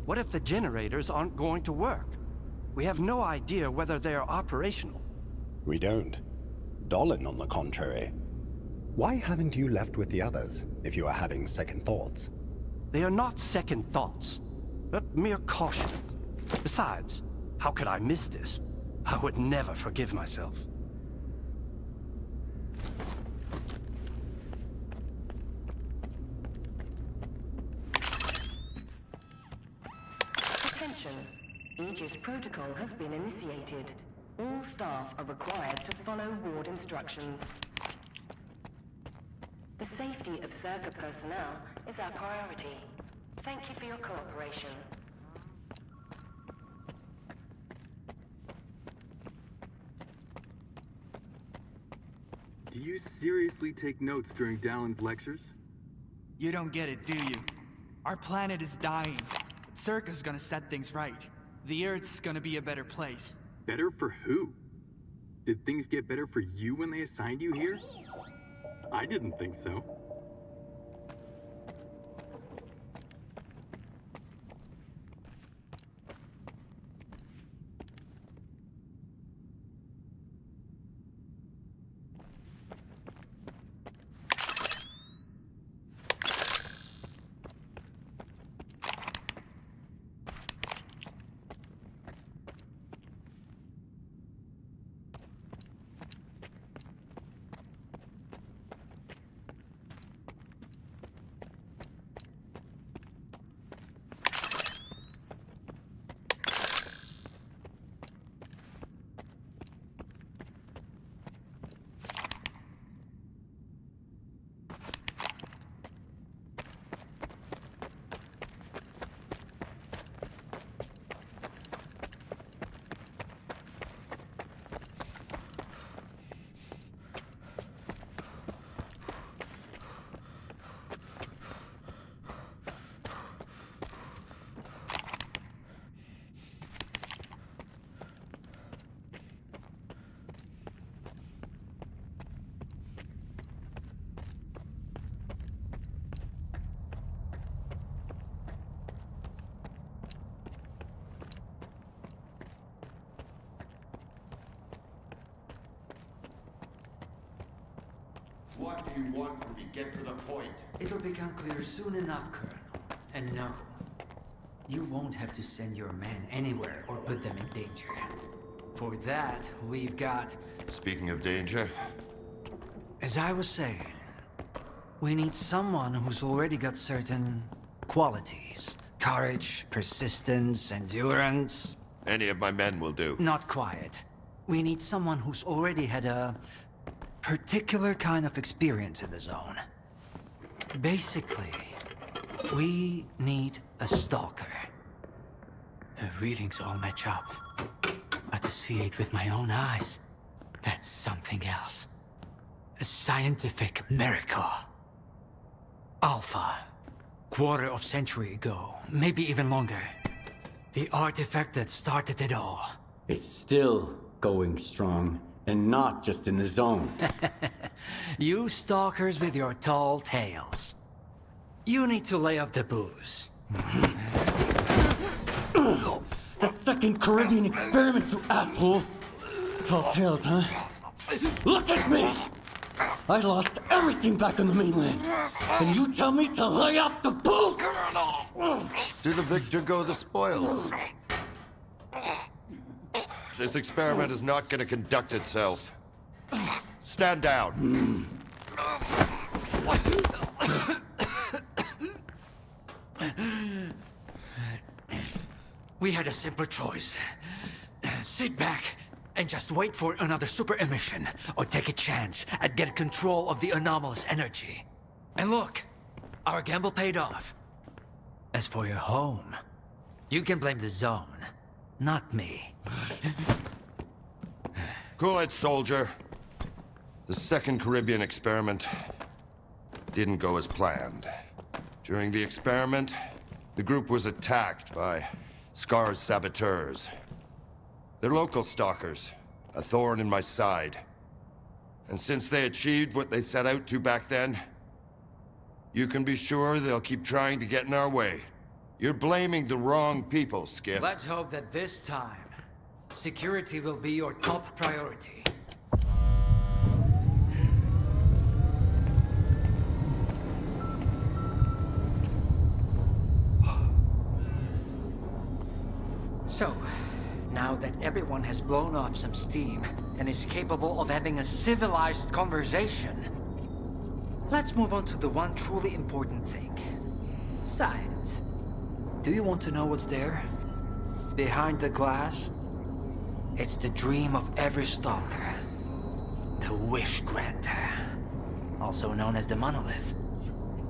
What if the generators aren't going to work? We have no idea whether they are operational. We don't. Darlin, on the contrary. Why haven't you left with the others, if you are having second thoughts? They are not second thoughts, but mere caution. Besides, how could I miss this? I would never forgive myself. Attention. Aegis protocol has been initiated. All staff are required to follow ward instructions. The safety of Circa personnel is our priority. Thank you for your cooperation. Do you seriously take notes during Darlin's lectures? You don't get it, do you? Our planet is dying. Circa's gonna set things right. The Earth's gonna be a better place. Better for who? Did things get better for you when they assigned you here? I didn't think so. What do you want from me? Get to the point. It'll become clear soon enough, Colonel. And no, you won't have to send your men anywhere or put them in danger. For that, we've got... Speaking of danger... As I was saying, we need someone who's already got certain qualities. Courage, persistence, endurance. Any of my men will do. Not quiet. We need someone who's already had a particular kind of experience in the zone. Basically, we need a stalker. The readings all match up. But to see it with my own eyes, that's something else. A scientific miracle. Alpha. Quarter of century ago, maybe even longer. The artifact that started it all. It's still going strong, and not just in the zone. You stalkers with your tall tales. You need to lay off the booze. The second Caribbean experiment, you asshole! Tall tales, huh? Look at me! I lost everything back on the mainland. And you tell me to lay off the booze? To the victor go the spoils. This experiment is not going to conduct itself. Stand down. We had a simple choice. Sit back and just wait for another super emission, or take a chance at getting control of the anomalous energy. And look, our gamble paid off. As for your home, you can blame the zone, not me. Cool it, soldier. The second Caribbean experiment didn't go as planned. During the experiment, the group was attacked by Scar's saboteurs. They're local stalkers, a thorn in my side. And since they achieved what they set out to back then, you can be sure they'll keep trying to get in our way. You're blaming the wrong people, Skiff. Let's hope that this time, security will be your top priority. So, now that everyone has blown off some steam and is capable of having a civilized conversation, let's move on to the one truly important thing. Science. Do you want to know what's there? Behind the glass? It's the dream of every stalker. The Wish Granter. Also known as the Monolith.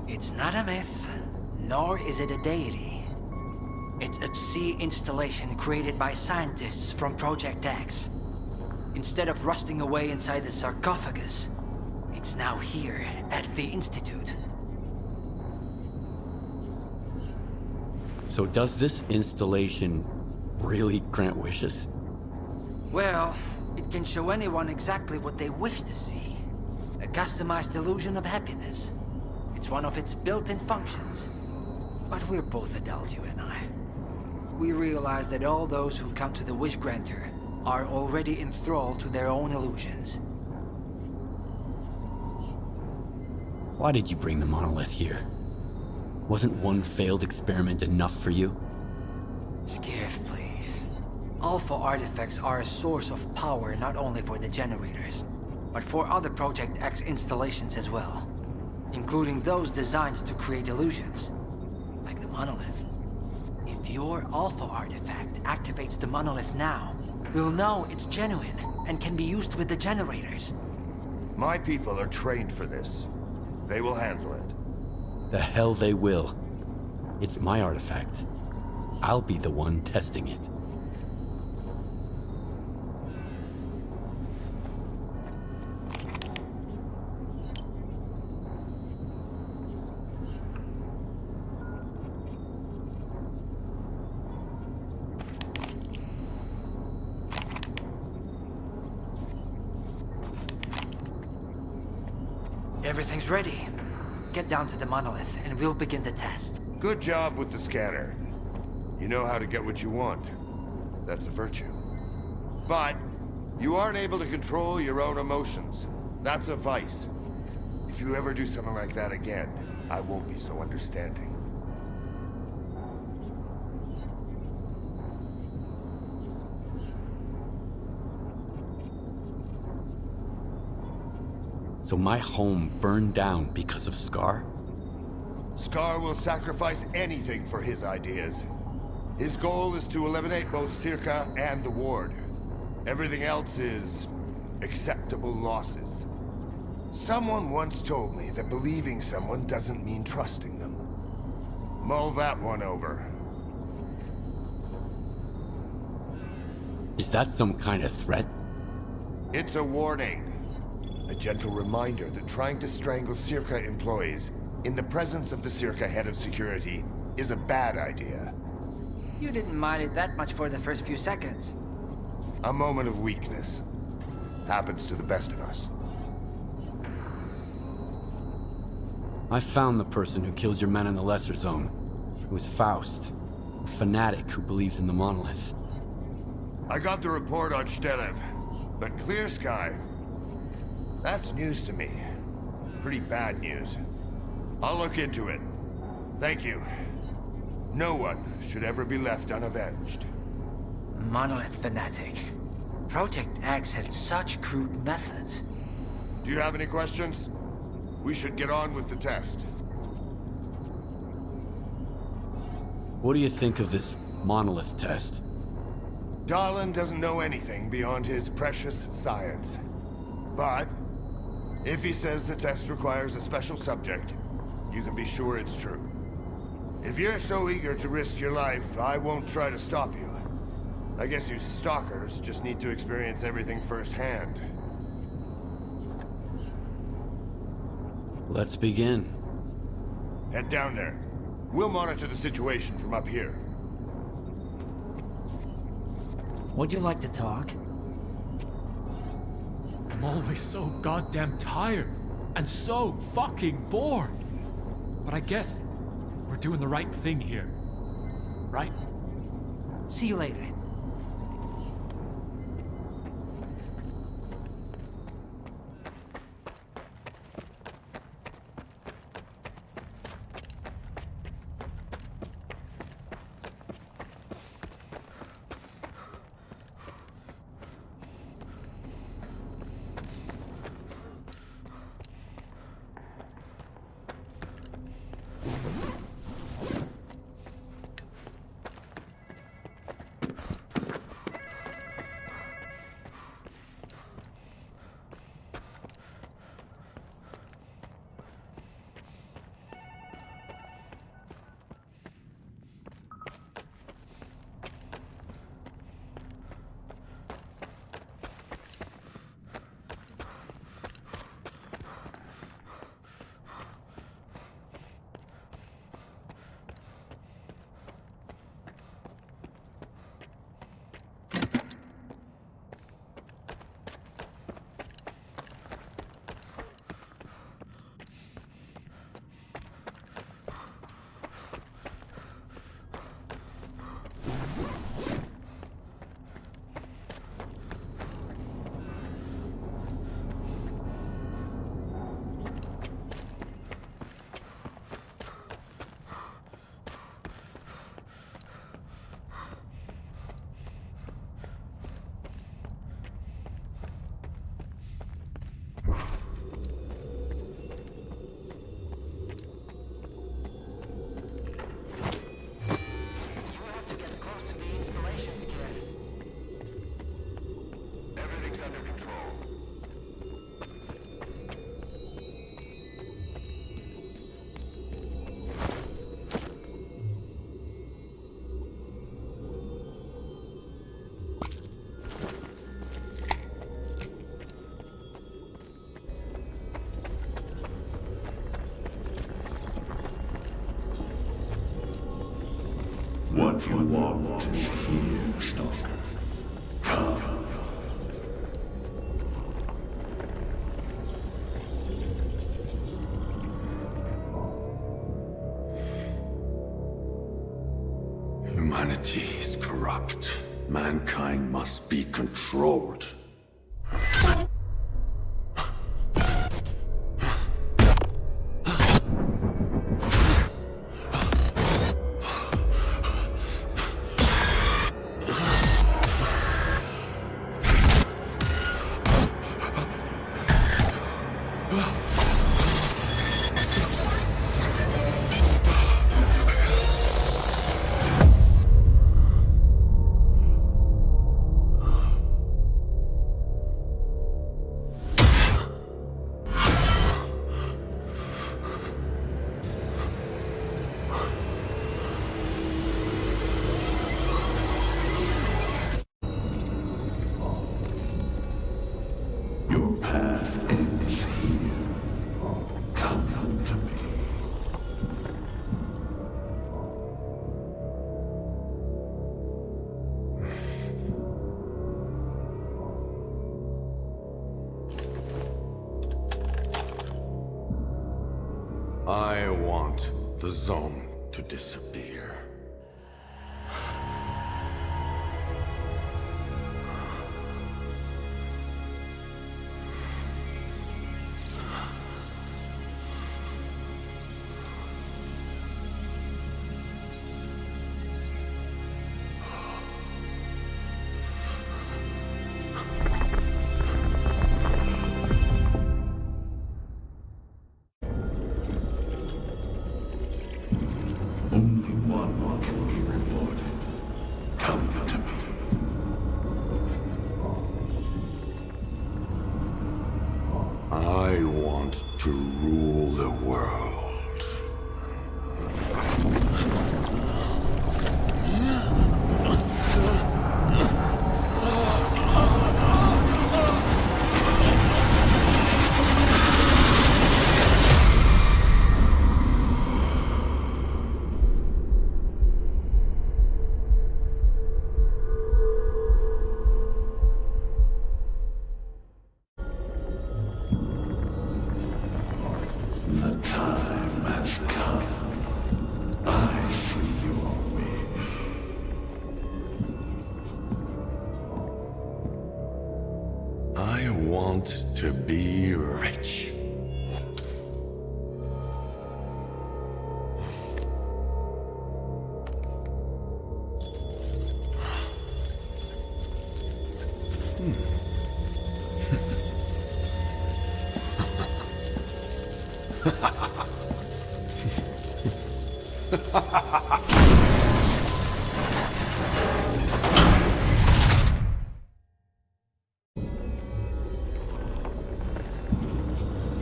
It's not a myth, nor is it a deity. It's a Psi installation created by scientists from Project X. Instead of rusting away inside the sarcophagus, it's now here at the Institute. So does this installation really grant wishes? Well, it can show anyone exactly what they wish to see. A customized illusion of happiness. It's one of its built-in functions. But we're both adults, you and I. We realize that all those who come to the Wish Granter are already enthralled to their own illusions. Why did you bring the monolith here? Wasn't one failed experiment enough for you? Skiff, please. Alpha artifacts are a source of power not only for the generators, but for other Project X installations as well. Including those designed to create illusions, like the monolith. If your Alpha artifact activates the monolith now, we'll know it's genuine and can be used with the generators. My people are trained for this. They will handle it. The hell they will. It's my artifact. I'll be the one testing it. Everything's ready. Get down to the monolith, and we'll begin the test. Good job with the scanner. You know how to get what you want. That's a virtue. But you aren't able to control your own emotions. That's a vice. If you ever do something like that again, I won't be so understanding. So my home burned down because of Scar? Scar will sacrifice anything for his ideas. His goal is to eliminate both Circa and the Ward. Everything else is acceptable losses. Someone once told me that believing someone doesn't mean trusting them. Mull that one over. Is that some kind of threat? It's a warning. A gentle reminder that trying to strangle Circa employees in the presence of the Circa head of security is a bad idea. You didn't mind it that much for the first few seconds. A moment of weakness. Happens to the best of us. I found the person who killed your men in the Lesser Zone. It was Faust, a fanatic who believes in the monolith. I got the report on Stelev, but Clear Sky... that's news to me. Pretty bad news. I'll look into it. Thank you. No one should ever be left unavenged. Monolith fanatic. Project X had such crude methods. Do you have any questions? We should get on with the test. What do you think of this monolith test? Darlin doesn't know anything beyond his precious science. But, if he says the test requires a special subject, you can be sure it's true. If you're so eager to risk your life, I won't try to stop you. I guess you stalkers just need to experience everything firsthand. Let's begin. Head down there. We'll monitor the situation from up here. Would you like to talk? I'm always so goddamn tired and so fucking bored. But I guess we're doing the right thing here. right? See you later. What you want is here, Stalker. Come. Humanity is corrupt. Mankind must be controlled. Your path ends here. Come to me. I want the zone to disappear. Only one can be rewarded. Come to me. I want to rule the world. The time want to be rich.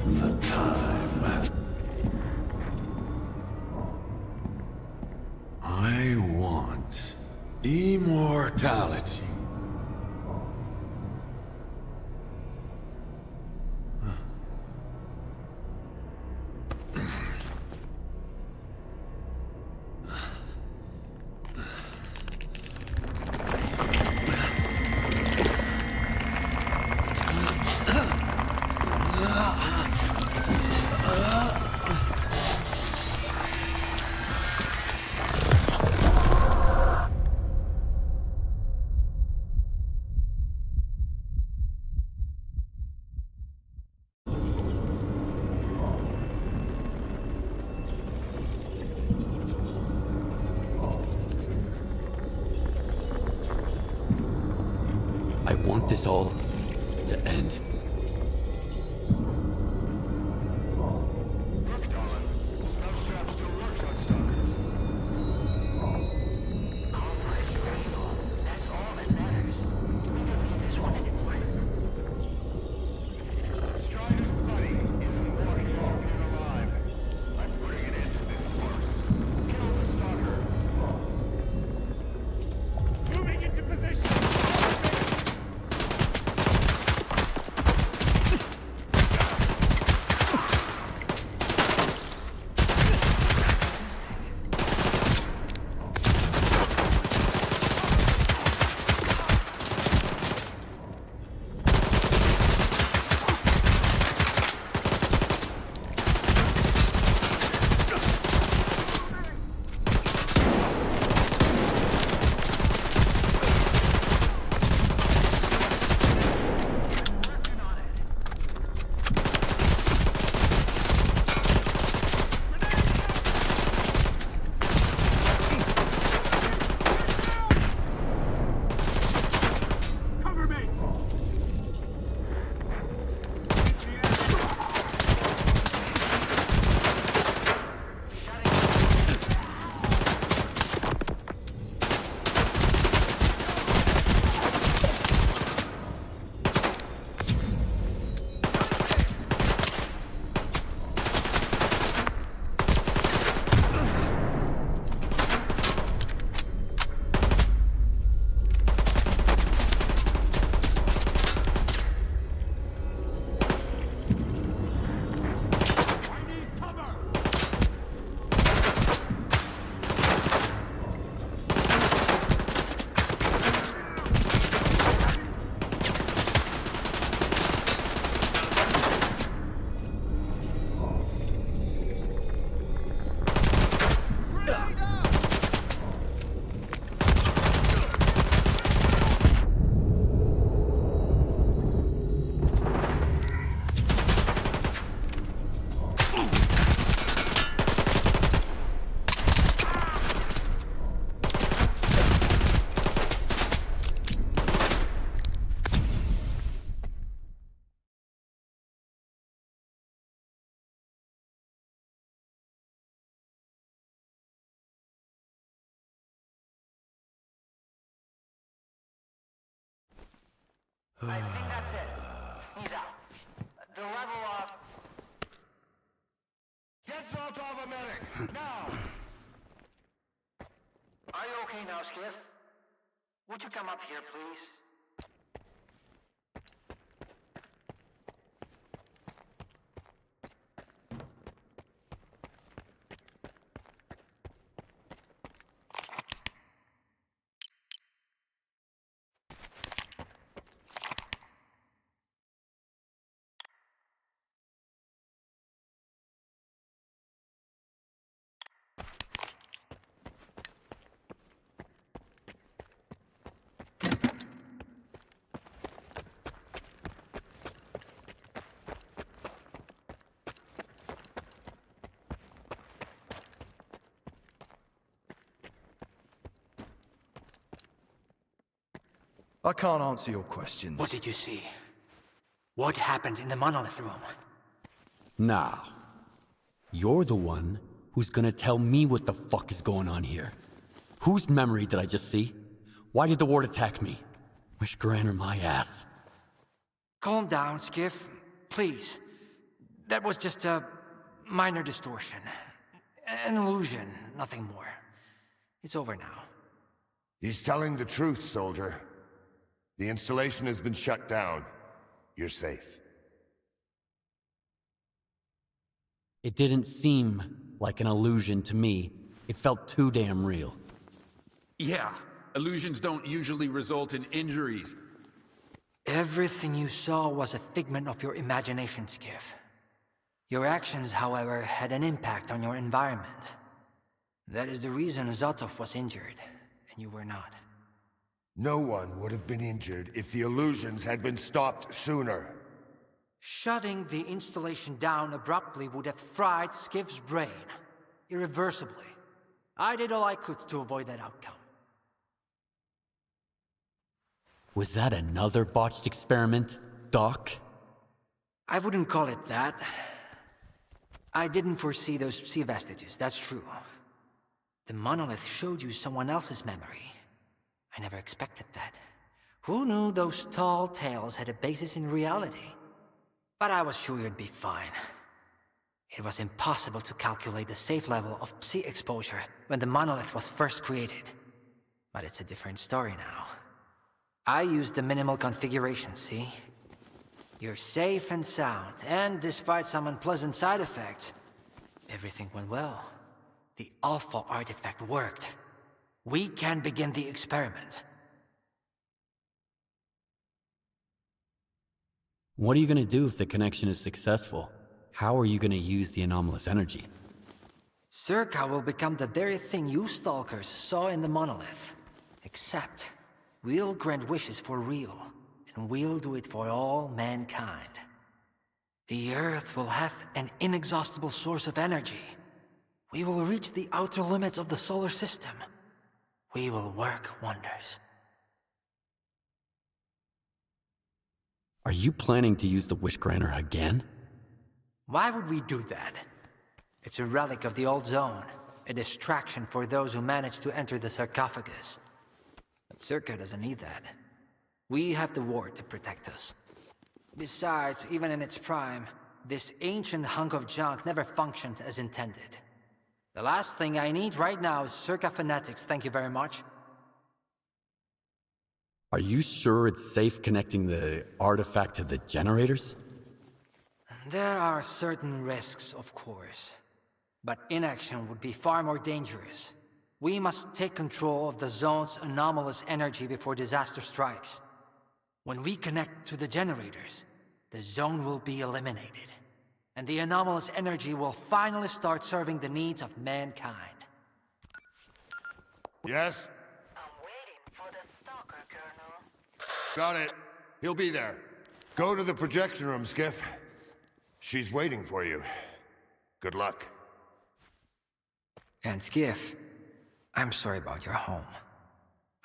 The time has... I want immortality. I want this all to end. Look, Darlin. Snuff trap still works on stalkers. All right, Wishful. That's all that matters. We can leave this one anymore. Strider's buddy isn't walking off here alive. I'm putting an end to this farce. Kill the stalker. Moving into position! I think that's it. He's out. The level up. Get salt off a medic! Now! Are you okay now, Skiff? Would you come up here, please? I can't answer your questions. What did you see? What happened in the monolith room? Nah. You're the one who's gonna tell me what the fuck is going on here. Whose memory did I just see? Why did the ward attack me? Wish Gran or my ass. Calm down, Skiff. Please. That was just a minor distortion. An illusion, nothing more. It's over now. He's telling the truth, soldier. The installation has been shut down. You're safe. It didn't seem like an illusion to me. It felt too damn real. Yeah, illusions don't usually result in injuries. Everything you saw was a figment of your imagination, Skiff. Your actions, however, had an impact on your environment. That is the reason Zotov was injured, and you were not. No one would have been injured if the illusions had been stopped sooner. Shutting the installation down abruptly would have fried Skiff's brain. Irreversibly. I did all I could to avoid that outcome. Was that another botched experiment, Doc? I wouldn't call it that. I didn't foresee those Psi vestiges, that's true. The monolith showed you someone else's memory. I never expected that. Who knew those tall tales had a basis in reality? But I was sure you'd be fine. It was impossible to calculate the safe level of Psi exposure when the monolith was first created. But it's a different story now. I used the minimal configuration, see? You're safe and sound, and despite some unpleasant side effects, everything went well. The Alpha artifact worked. We can begin the experiment. What are you gonna do if the connection is successful? How are you gonna use the anomalous energy? Circa will become the very thing you Stalkers saw in the monolith. Except, we'll grant wishes for real, and we'll do it for all mankind. The Earth will have an inexhaustible source of energy. We will reach the outer limits of the solar system. We will work wonders. Are you planning to use the Wish Granter again? Why would we do that? It's a relic of the old zone, a distraction for those who manage to enter the sarcophagus. But Circa doesn't need that. We have the ward to protect us. Besides, even in its prime, this ancient hunk of junk never functioned as intended. The last thing I need right now is Circa fanatics, thank you very much. Are you sure it's safe connecting the artifact to the generators? There are certain risks, of course. But inaction would be far more dangerous. We must take control of the zone's anomalous energy before disaster strikes. When we connect to the generators, the zone will be eliminated. And the anomalous energy will finally start serving the needs of mankind. Yes? I'm waiting for the Stalker, Colonel. Got it. He'll be there. Go to the projection room, Skiff. She's waiting for you. Good luck. And Skiff, I'm sorry about your home.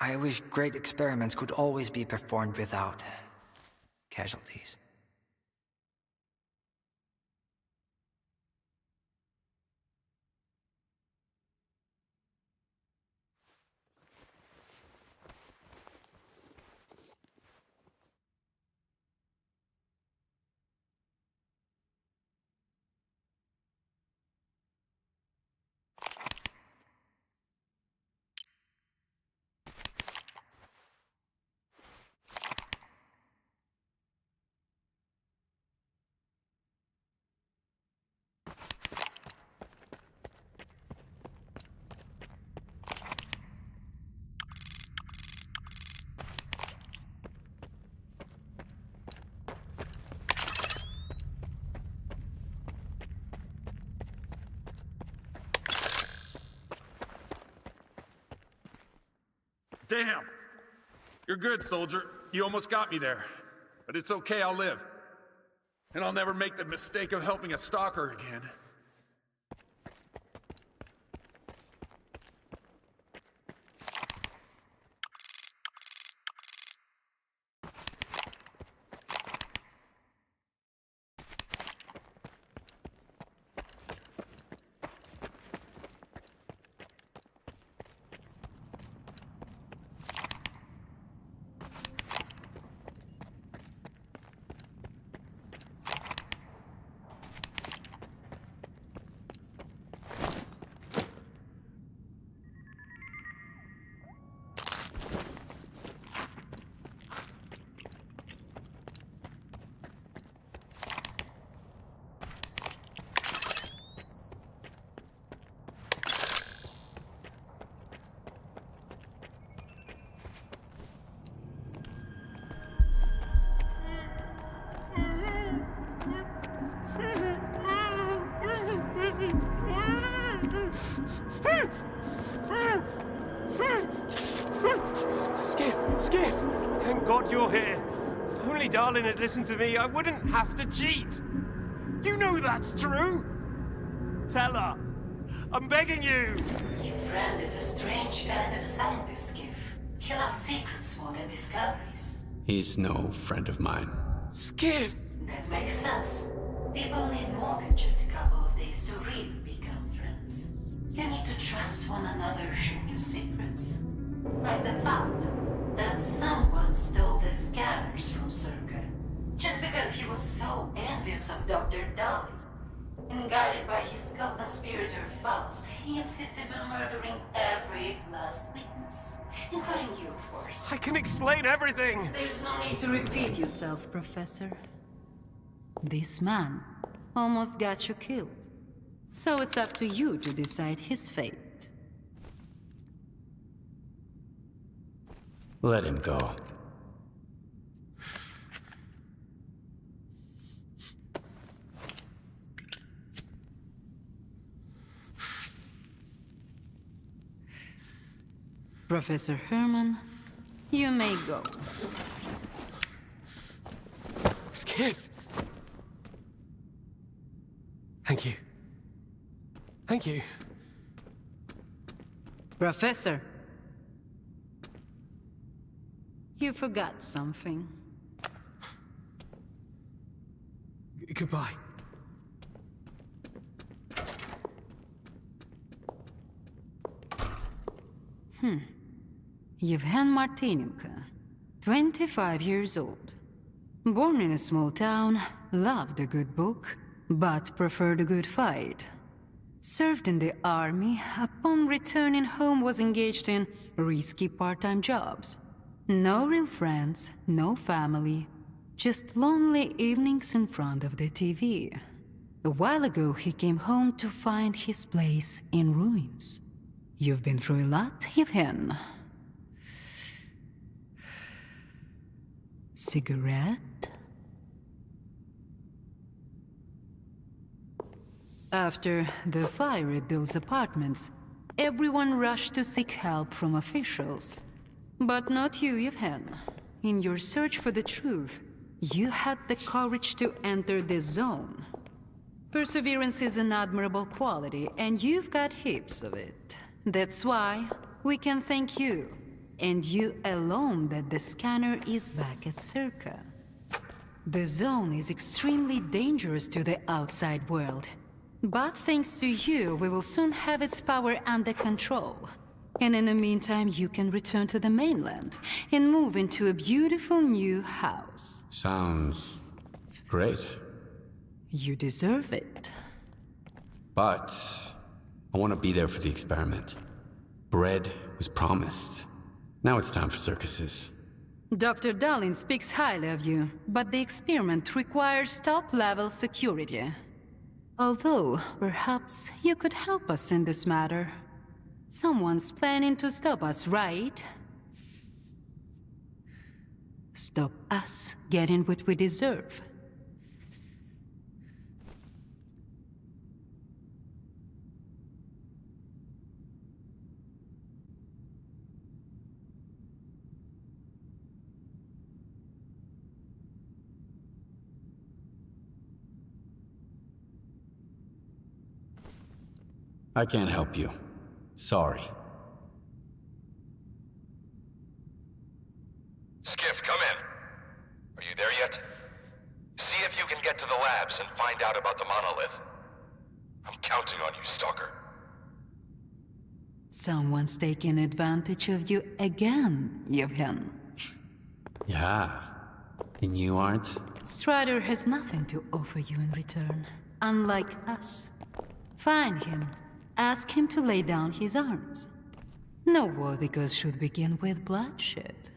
I wish great experiments could always be performed without casualties. Damn! You're good, soldier. You almost got me there. But it's okay, I'll live. And I'll never make the mistake of helping a stalker again. God you're here. If only Darlin had listened to me, I wouldn't have to cheat. You know that's true. Tell her. I'm begging you. Your friend is a strange kind of scientist, Skiff. He loves secrets more than discoveries. He's no friend of mine. Skiff! That makes sense. People need more than just a couple of days to really become friends. You need to trust one another, share your secrets. Like the fact that someone stole the scanners from Circa. Just because he was so envious of Dr. Darlin. And guided by his co-conspirator Faust, he insisted on murdering every last witness. Including you, of course. I can explain everything! There's no need To repeat yourself, Professor. This man almost got you killed. So it's up to you to decide his fate. Let him go. Professor Hermann, you may go. Skiff! Thank you. Thank you. Professor! You forgot something. Goodbye. Yevhen Martinenko, 25 years old. Born in a small town, loved a good book, but preferred a good fight. Served in the army, upon returning home was engaged in risky part-time jobs. No real friends, no family, just lonely evenings in front of the TV. A while ago he came home to find his place in ruins. You've been through a lot, Yevhen. Cigarette? After the fire at those apartments, everyone rushed to seek help from officials. But not you, Yevhen. In your search for the truth, you had the courage to enter this zone. Perseverance is an admirable quality, and you've got heaps of it. That's why we can thank you, and you alone, that the scanner is back at Circa. The zone is extremely dangerous to the outside world. But thanks to you, we will soon have its power under control. And in the meantime, you can return to the mainland and move into a beautiful new house. Sounds great. You deserve it. But I want to be there for the experiment. Bread was promised. Now it's time for circuses. Dr. Darlin speaks highly of you, but the experiment requires top-level security. Although, perhaps you could help us in this matter. Someone's planning to stop us, right? Stop us getting what we deserve. I can't help you. Sorry. Skiff, come in. Are you there yet? See if you can get to the labs and find out about the monolith. I'm counting on you, Stalker. Someone's taking advantage of you again, Yevhen. Yeah. And you aren't? Strider has nothing to offer you in return, unlike us. Find him. Ask him to lay down his arms. No worthy cause should begin with bloodshed.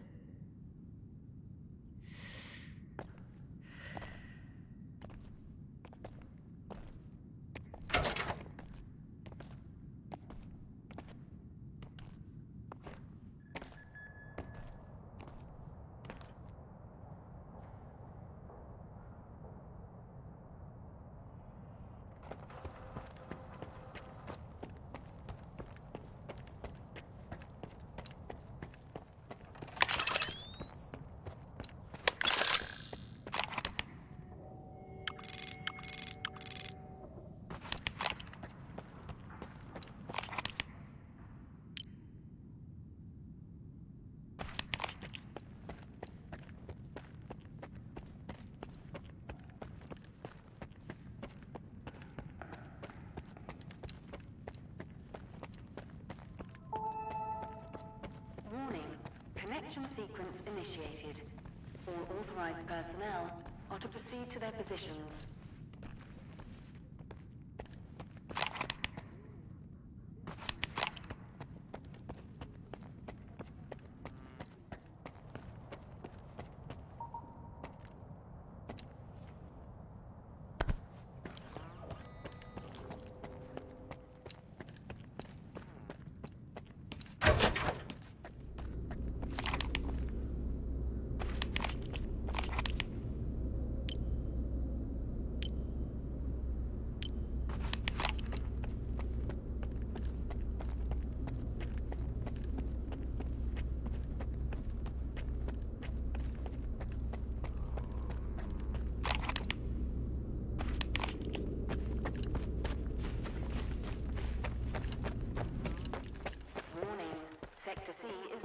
Connection sequence initiated. All authorized personnel are to proceed to their positions.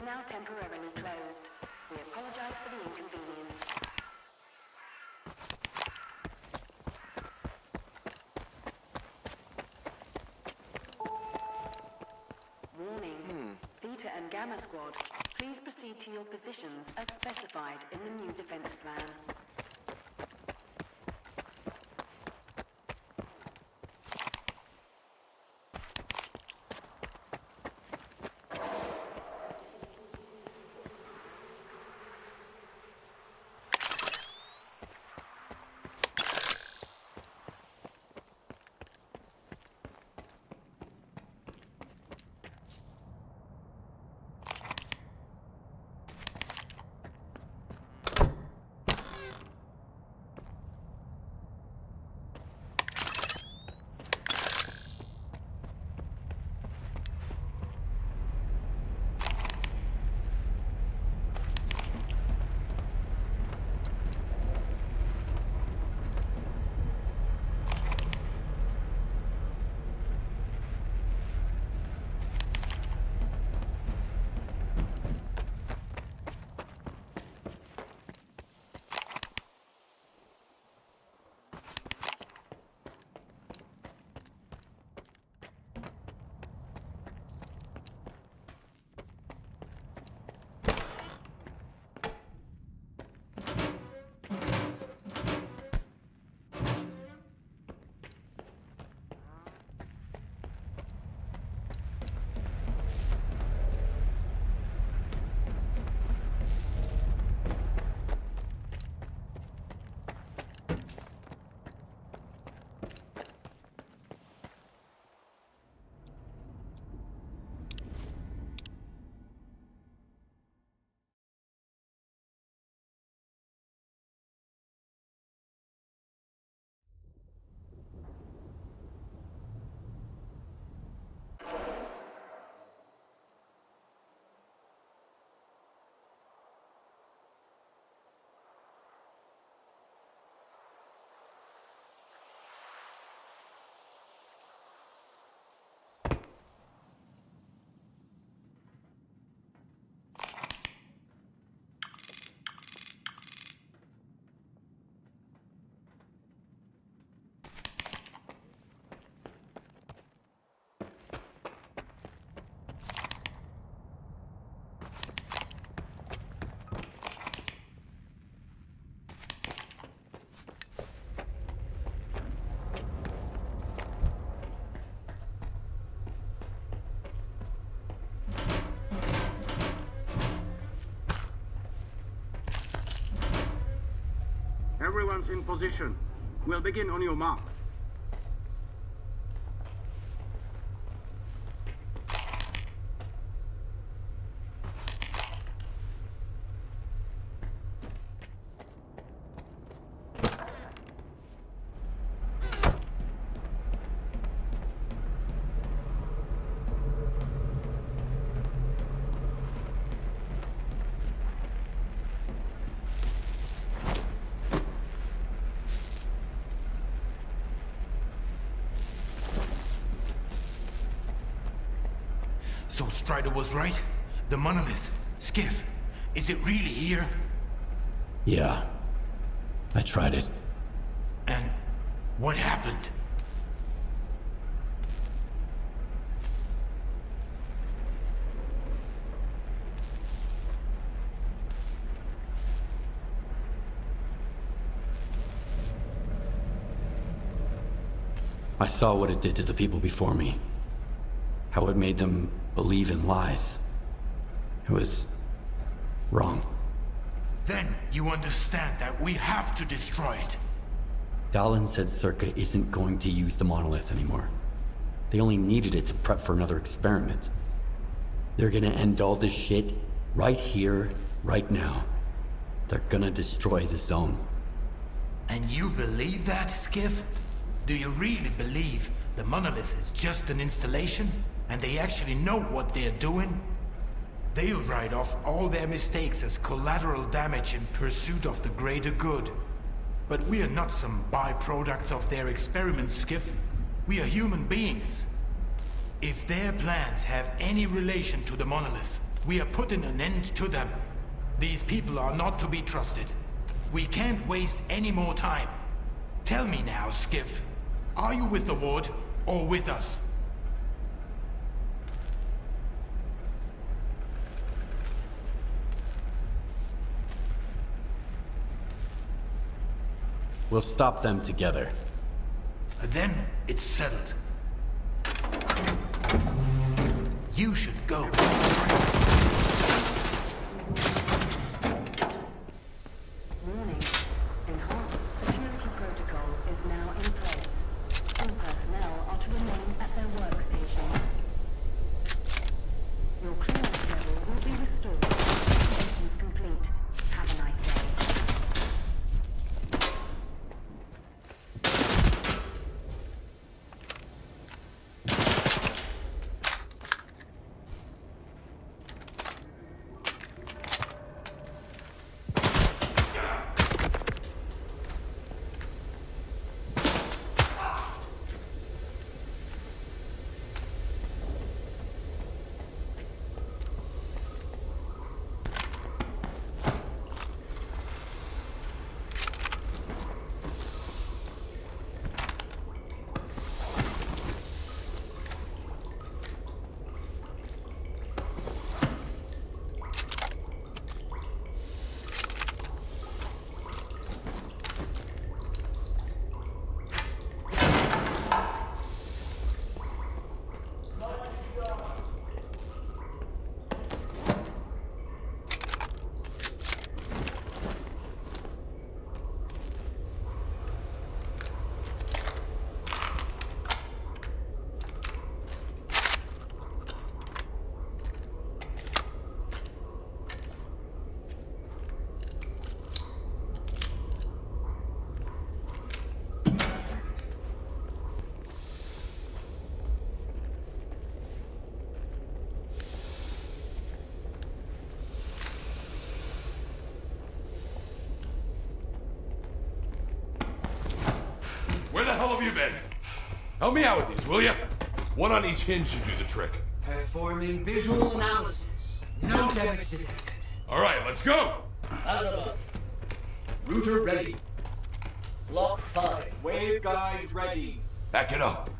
Now temporarily closed. We apologize for the inconvenience. Warning. Theta and Gamma Squad, please proceed to your positions as specified in the new defense plan. Everyone's in position. We'll begin on your mark. So Strider was right? The monolith, Skiff, is it really here? Yeah. I tried it. And what happened? I saw what it did to the people before me. How it made them believe in lies. It was wrong. Then you understand that we have to destroy it. Darlin said Circa isn't going to use the monolith anymore. They only needed it to prep for another experiment. They're gonna end all this shit right here, right now. They're gonna destroy the zone. And you believe that, Skiff? Do you really believe the monolith is just an installation? And they actually know what they're doing? They'll write off all their mistakes as collateral damage in pursuit of the greater good. But we are not some byproducts of their experiments, Skiff. We are human beings. If their plans have any relation to the monolith, we are putting an end to them. These people are not to be trusted. We can't waste any more time. Tell me now, Skiff. Are you with the Ward or with us? We'll stop them together. Then it's settled. You should go. Warning. Enhanced security protocol is now in place. All personnel are to remain at their workstations. Your clearance level will be restored. Activations complete. Have a nice day. Where the hell have you been? Help me out with these, will ya? One on each hinge should do the trick. Performing visual analysis. No damage detected. All right, let's go! As above. Router ready. Lock 5. Waveguide ready. Back it up.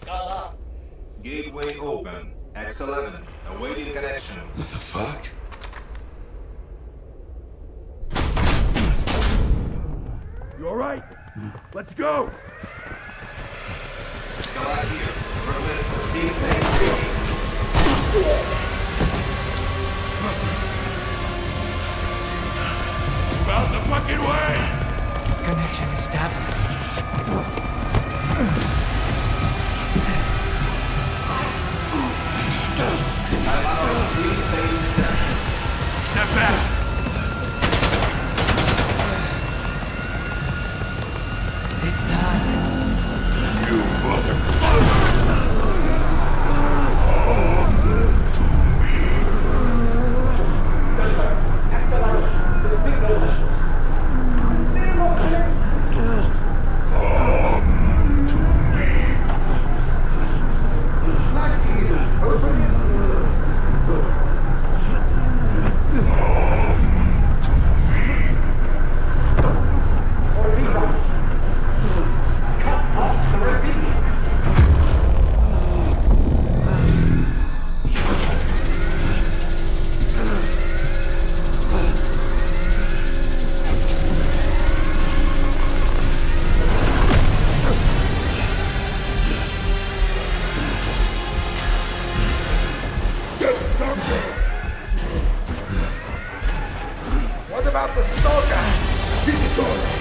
Scala. Gateway open. X11. Awaiting connection. What the fuck? You alright? Let's go! Scala here. Request received main. Move out the fucking way! Connection established. Step back! It's done. You motherfucker! Oh. What about the Stalker? Visitor!